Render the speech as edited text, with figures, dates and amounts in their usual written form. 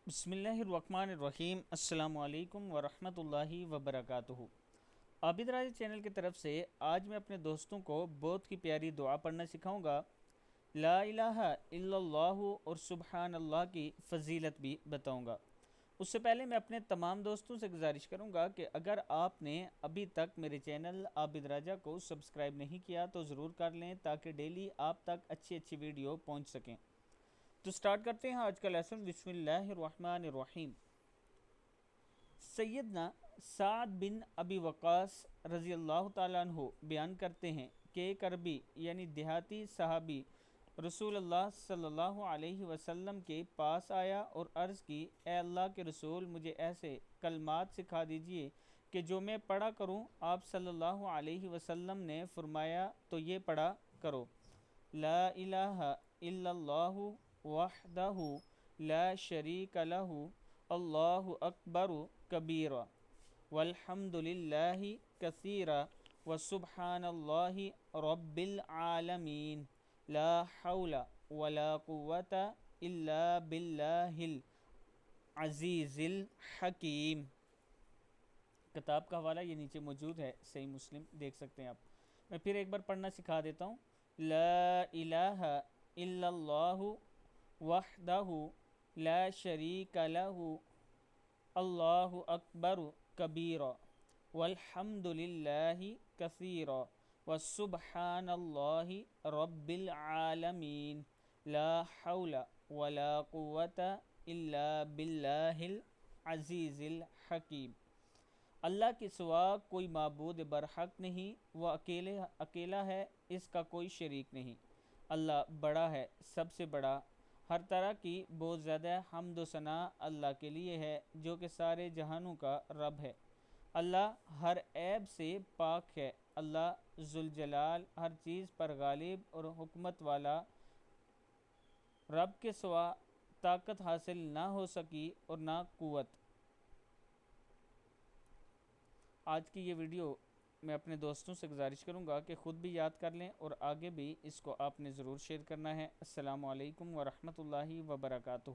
बिस्मिल्लाहिर्रहमानिर्रहीम अस्सलामु अलैकुम वरहमतुल्लाहि वबरकातुहू। आबिद राज चैनल की तरफ से आज मैं अपने दोस्तों को बहुत ही प्यारी दुआ पढ़ना सिखाऊंगा। ला इलाहा इल्लल्लाहु और सुबहान अल्लाह की फ़जीलत भी बताऊंगा। उससे पहले मैं अपने तमाम दोस्तों से गुजारिश करूंगा कि अगर आपने अभी तक मेरे चैनल आबिद राजा को सब्सक्राइब नहीं किया तो ज़रूर कर लें ताकि डेली आप तक अच्छी अच्छी वीडियो पहुंच सकें। तो स्टार्ट करते हैं आज का लेसन। बिस्मिल्लाहिर्रहमानिर्रहीम। सैयदना साद बिन अबी वक़ास रज़ी अल्लाह ताला अन्हु बयान करते हैं कि एक अरबी यानी देहाती सहाबी रसूलुल्लाह सल्लल्लाहु अलैहि वसल्लम के पास आया और अर्ज़ की, ए अल्लाह के रसूल, मुझे ऐसे कलमात सिखा दीजिए कि जो मैं पढ़ा करूं। आप सल्लल्लाहु अलैहि वसल्लम ने फरमाया, तो ये पढ़ा करो, ला इलाहा इल्लल्लाहु वहदहु ला शरीक लहु अल्लाहु अकबरु कबीरा वल्हम्दुलिल्लाहि कसीरा व सुब्हानल्लाहि रब्बिल आलमीन ला हौला वला कुव्वता इल्ला बिल्लाहिल अज़ीज़िल हकीम। किताब का हवाला ये नीचे मौजूद है, सही मुस्लिम देख सकते हैं आप। मैं फिर एक बार पढ़ना सिखा देता हूँ। ला इलाहा इल्लल्लाहु वहदहु ला शरीक लहु अल्लाहु अकबरु कबीरा वल्हम्दुलिल्लाहि कसीरा वसुब्हानल्लाहि रब्बिल आलमीन ला हौला वला कुव्वता इल्ला बिल्लाहिल अज़ीज़िल हकीम। अल्लाह के सिवा कोई माबूद बरहक नहीं, वह अकेला है, इसका कोई शरीक नहीं। अल्लाह बड़ा है, सबसे बड़ा। हर तरह की बहुत ज़्यादा हम्द व सना अल्लाह के लिए है जो कि सारे जहानों का रब है। अल्लाह हर ऐब से पाक है। अल्लाह ज़ुल जलाल हर चीज़ पर गालिब और हुकमत वाला। रब के सिवा ताकत हासिल ना हो सकी और ना कुव्वत। आज की ये वीडियो मैं अपने दोस्तों से गुजारिश करूंगा कि ख़ुद भी याद कर लें और आगे भी इसको आपने ज़रूर शेयर करना है। अस्सलामु अलैकुम वरहमतुल्लाहि वबरकातुहू।